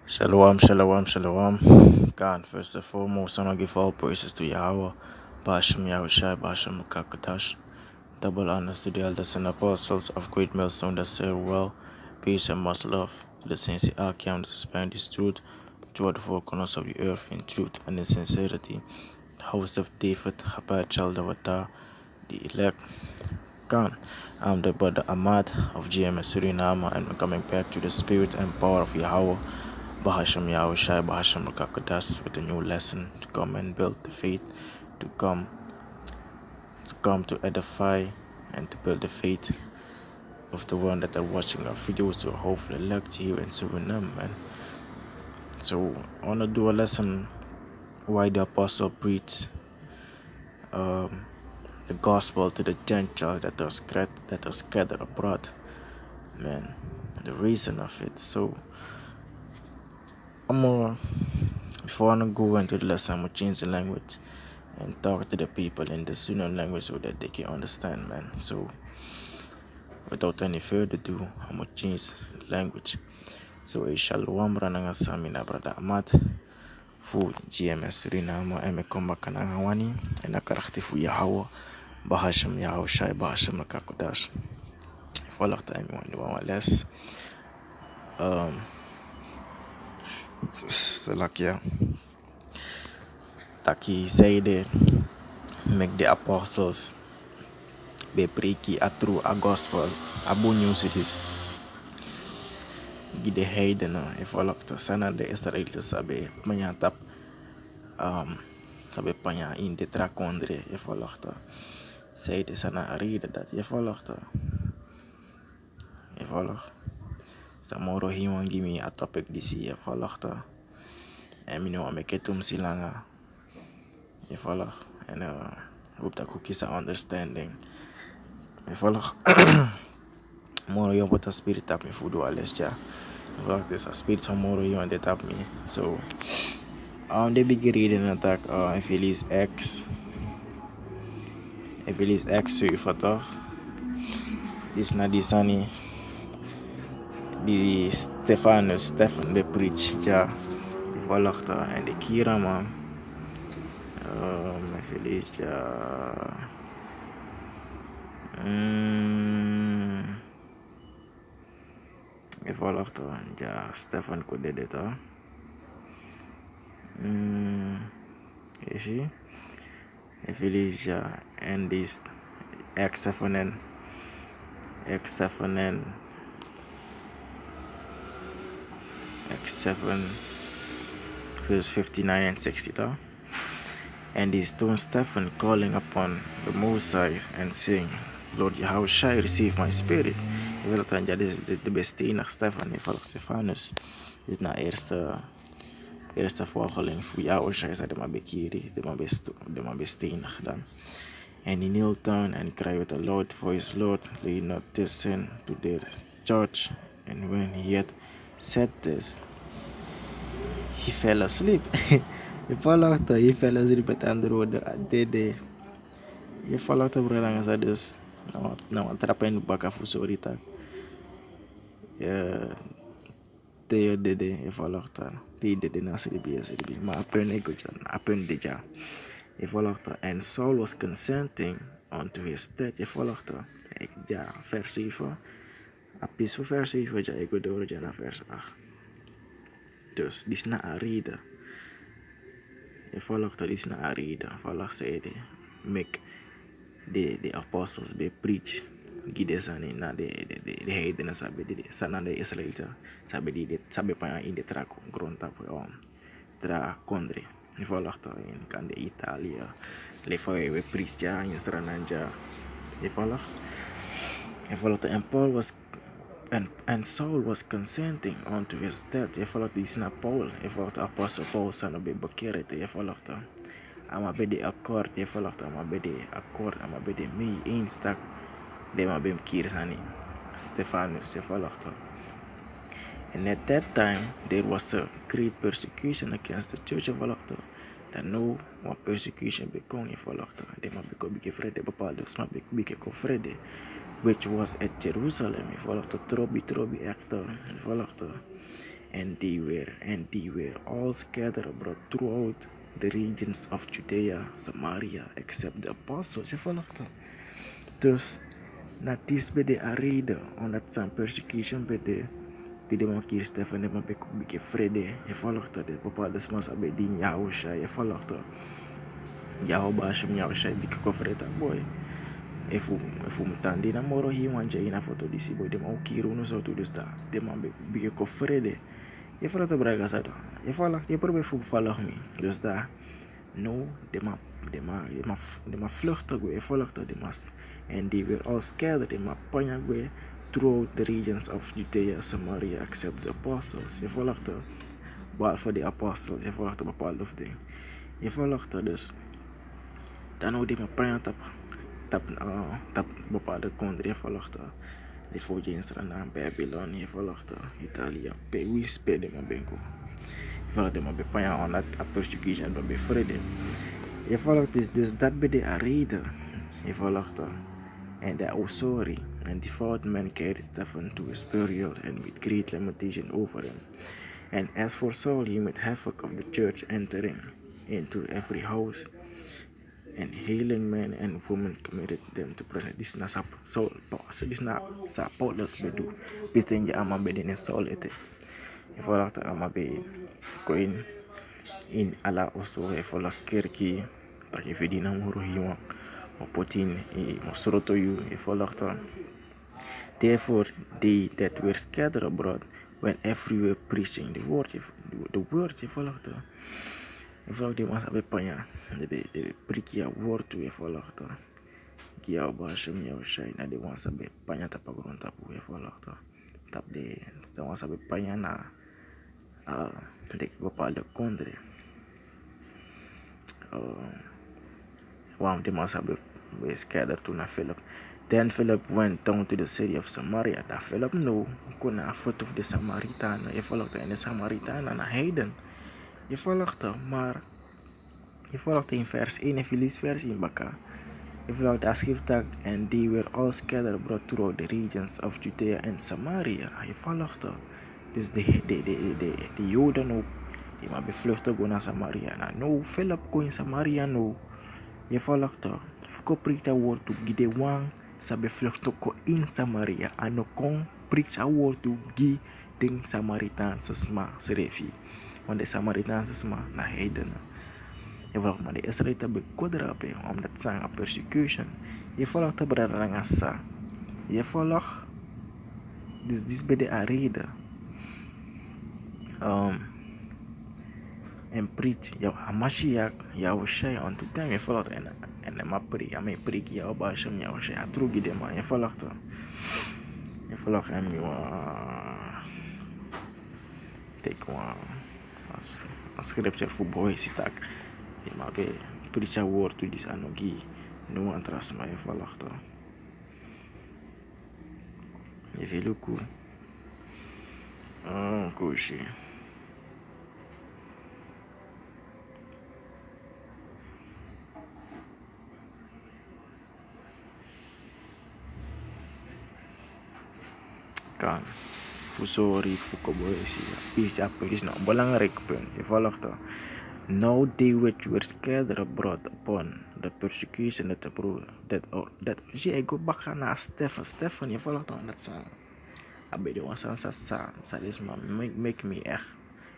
Shalom, shalom, shalom. God, first and foremost, I want to give all praises to Yahweh, Basham Yahushai, Basham Kakadash. Double honors to the elders and apostles of Great Millstone that serve well. Peace and much love to the saints in Arkham that suspend this truth toward the four corners of the earth in truth and in sincerity. The house of David, Habad Chaldawata, the elect. God, I'm the brother Ahmad of GMS Suriname, and I'm coming back to the spirit and power of Yahweh. Bahasham Yahushai, Bahasham Rakakadas, with a new lesson to come and build the faith, to come to edify and to build the faith of the one that are watching our videos to hopefully elect here in Suriname, man. So I wanna do a lesson why the apostle preached the gospel to the gentiles that are scattered abroad, man. The reason of it. So before I go into the lesson, I'm gonna change the language and talk to the people in the Sunan language so that they can understand, man. So without any further ado, I'm gonna change the language. So shalom rananga sami na brada Ahmad fu GMS Suriname en me komba kananga wani en nakarachti fu Yahweh bahasham Yahweh shai bahasham nakakodash. Follow time you want to one less. Salakia Taki zeide make the apostles be priki a true a gospel a good news it is gide heidenen e volokta sana de israelites sabe panya in de trakondre e volokta zeide sana ride dat je volokta e volok sta moro hiwan gimi a topic disi e volokta en mino ame ketum silanga e volok en hoop dat ook is understanding e volok moro yon put a spirit tap me fudu alles ja. Well, there's a spirit tomorrow you want to tap me. So they begin reading attack Ephesians X so if this na di sani di Stefan be preach ja di volgta en de kira man Ephesians ja e volgta ja Stefan ko de dit you see Ephesians ja en this X7 verse 59 and 60 and he stoned Stephen calling upon the Most High and saying, Lord, how shall I receive my spirit? Je wil dan ja de beste Stefan die volgens Stefanus dit na eerste volgeling voor jou als hij zei de maar bekiri de maar bestenig dan. And he knelt down and cried with a loud voice, Lord, lay not this sin to their charge. And when he had said this, he fell asleep. He fell asleep at the road. He fell out of the dus. Nou, atrapa in baka fu sorita. Te dede, he fell out. Te dede na sribi. Ma apen deja. He fell out. And Saul was consenting unto his death. He fell out. Ja, vers 7. Apis voor vers 7, ja, ik wil door naar vers 8. Dus, die is na a reader. Je volgt dat is na a reader. Volg zei de, make the apostles be preach. Gide sani na de heidenen sabe de sana de Israelites sabe de sabe pa in de tra gronta po tra kondre. Je volgt dat in kan de Italië. Le foi we preach ja in strananja. Je volgt. Je volgt en Paul was and Saul was consenting unto his death. Je volgt die na Paul. Je volgt apostle Paul sana be bekeret. Je volgt ama be de akkoord. Je volgt ama be de akkoord. Ama be de mee eens tak de ma be kier sani Stefanus. Je volgt. And at that time there was a great persecution against the church of volgt. Dat no one persecution bekong je volgt. De ma be ko bike vrede bepaalde sma be bike ko vrede. Which was at Jerusalem, je volgt trobi echter, je volgt and they were all scattered abroad throughout the regions of Judea, Samaria, except the apostles. Je volgt dat? Dus, na tis bij de arede, omdat zijn persecution bij de man kies Stefan, de man bij vrede. Je volgt dat? De bepaalde smas bij die Yahusha. Je volgt dat? Yahubashim Yahusha, bij kofreta boy. If mtandi na moro hi wanja ina foto disi boy, de man kiru no zo tu dus da. De man bij kofrede. Je volgt dat braga sada. Je volgt, je probeert volg me. Dus daar, no, de ma vluchten go. Je volgt dat de mas. And they were all scattered in Mapanyagwe throughout the regions of Judea, Samaria, except the apostles. Je volgt dat. Behalve de apostles, je volgt dat bepaalde dingen. Je volgt dat dus. Dan hoe die Mapanya tap bepaalde country, je volgt dat. De voorjens naar Babylon, je volgt dat. Italië, wie spelen maar benko. Je volgt dat maar Mapanya on dat persecution, maar bij vrede. Je volgt dus dat bij de arede. Je volgt dat. And they were sorry, and the fourth man carried Stephen to his burial, and with great lamentation over him. And as for Saul, he made havoc of the church, entering into every house, and hailing men and women committed them to prison. This is not Saul, so this is not Paulus bedu. Pisting je ama bedin en Saul ete. If all after ama be going in ala also if all kerki, tak if di na muru hiwa. Potin Mosroto you if all after. Therefore, they that were scattered abroad went everywhere preaching the word. If all after. If all they must have a panya, they preach a word to if all after. Gia Basham Yahusha, and they want to be panya tapagron tapu if all after. Tap the wants to be panya na the papa the country. One of them must have been scattered to Philip. Then Philip went down to the city of Samaria. That Philip knew kuna foot of the Samaritan. Je volgt in de Samaritan en heiden. Je volgt maar. Je volgt in vers 1 en je leest vers 1 baka. Je volgt de schrift and they were all scattered abroad throughout the regions of Judea and Samaria. Je volgt dus de Joden ook. Die maar bevluchten go naar Samaria. No, Philip go in Samaria no. Je volgt toch. Fko preach dat woord to gide wang sabe vluchten ko in Samaria. Ano kon preach dat woord to gi ding Samaritaanse sma serefi. Want de Samaritaanse sma na heidenen. Je volgt maar de Israëlieten bij kodrape omdat zijn een persecution. Je volgt de brada ngasa. Je volgt dus dit bij de arede. En preach jouw Mashiach, jouw Shai unto them. Je volgt en ma preek jouw Basham, jouw Shai. Troegi de man, je volgt hem. Je volgt hem, take one scripture voor boys, tak. Je ma be preach a word to this anogi. No one trust me, je volgt hem. Je veel ook. Koosje. Kan voor sorry voor koboisi is nou een belangrijk punt. Je volgt dat. Now they which were scattered abroad upon the persecution that zie ik go back naar Stefan je volgt dat zijn abede wansan sa is maar make me echt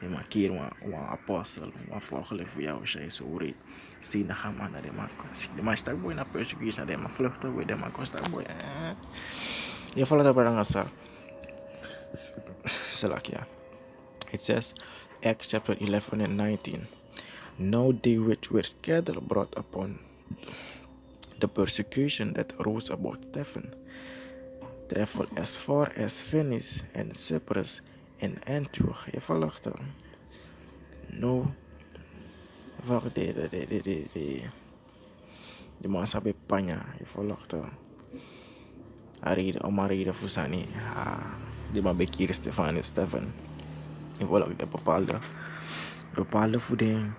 je maakt hier een apostel een volgeling voor jou als je zo reed steen de gaan naar de man de man staat boy naar persecution de man vluchten bij de man staat boy je volgt dat barang asa. Salakia. It says, Acts chapter 11 and 19. Now they which were scattered abroad upon the persecution that arose about Stephen traveled as far as Venice and Cyprus and Antioch. Je volgt dan. No. Wacht de man sabe panya. Je volgt dan. Arida Fusani. Die maar bekeren Stefan. Je volgt de bepaalde voeding.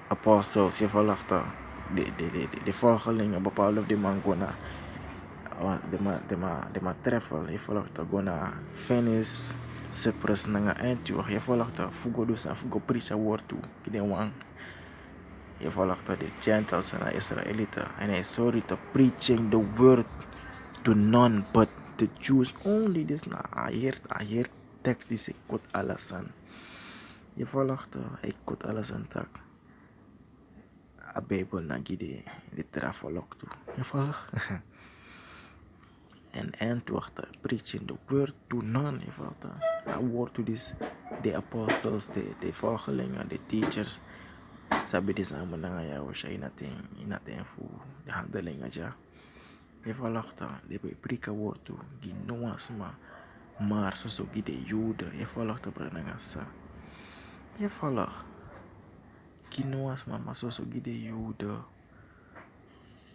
Apostels, je volgt de volgelingen, bepaalde die man gaan naar de ma travel. Je volgt gaan naar Venice, Sepres nanga eindtour, je volgt fugo dus en fugo preach a word to kide wang. Je volgt de gentiles en de israelites. En hij sorry to preaching the word to none but the Jews only. This na I hear text die ik kot alles aan. Je volgt ik kot alles aan tak. A Bijbel na gide de trafolok toe. Je volgt. En antwoord preaching the word to none. Je volgt a word to this the apostles, the volgelingen, the teachers. Sabi dis na mo na nga yaw siya inating fu de handelingen ja. Je volgt de prika word to ginoas maar so gide jude. Je volgt brenanga sa. Je volgt ginoas ma so gide jude.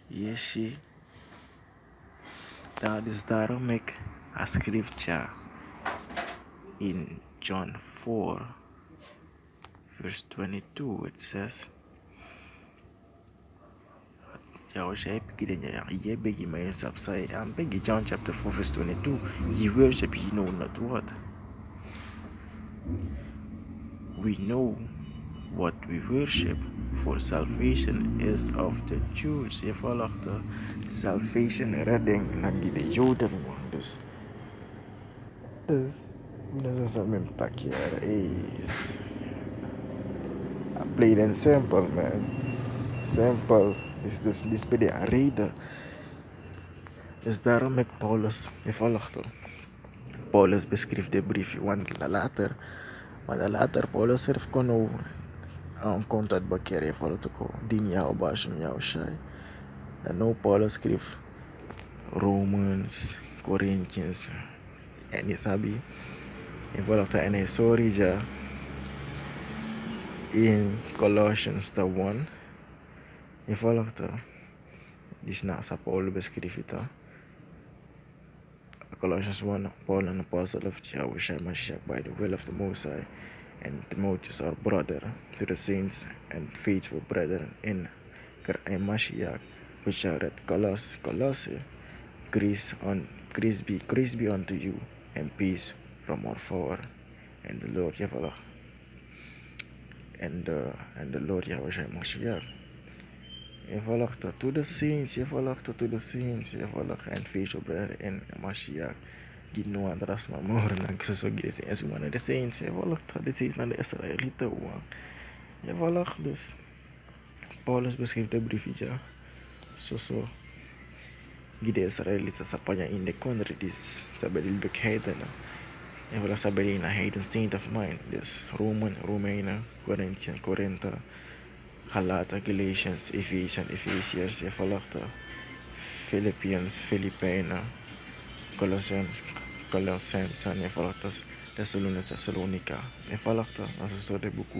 Yeshi. Dat is daarom ik a scripture in John 4 verse 22 it says Yaw siya ipikilin niya ye begi may sapsay ang begi John chapter 4 verse 22 ye worship ye know not what. We know what we worship, for salvation is of the Jews. Je volgt de salvation redding nagi de Joden man. Dus we sa mem takier is plain and simple man. Simple. This be de reden. Dus daarom met Paulus, je volgt Paulus beschrijft de brief, want later Paulus schreef kon een contact bakeren je volgt ook din jou basham jou shai. Dan nou Paulus schreef Romans, Corinthians en isabi. Je volgt en hij sorry ja in Colossians 1. Je volgt dus na sa Paulus beschrijft het. Colossians 1, Paul, an apostle of Yahushua Mashiach by the will of the Most High, and Timotheus, our brother, to the saints and faithful brethren in Mashiach, which are at Colossae, grace be unto you, and peace from our Father and the Lord Yahuwah, and the Lord Yahushua Mashiach. Je volgt to the saints, je volgt to the saints, je volgt and faithful brother in Mashiach. Give no one trust my more than so get it as one of the saints. Je volgt de saints naar de Israëlieten. Je volgt dus Paulus beschrijft de briefje. So give de Israëlieten sapanya in the country this tabelil bekheden. Je volgt sabelil in a hidden state of mind. Dus Romeinen, Korinthe, Galata, Galatians, Ephesians, je volgt Philippians, Filipijnen, Colossians, en je volgt Thessalonica. Je volgt als een soort boek.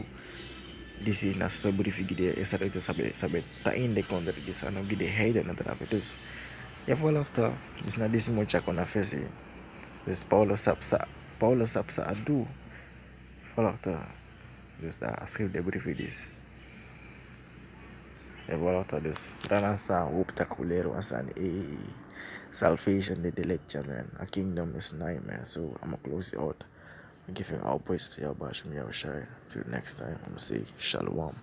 Dit is een soort brief die Israël sabe ta in de country dis ano gide heiden na trabe dus. Je volgt dus na dis mo chako na fesi. Dus Paulus sapsa adu. Volgt dus daar schreef de brief dis. Je volgt dus rana sa optakulero asan salvation the lecture man. A kingdom is nigh man. So I'ma close it out. I'm giving all praise to Yahweh Shem Yahushai. Till next time, I'm gonna say Shalom.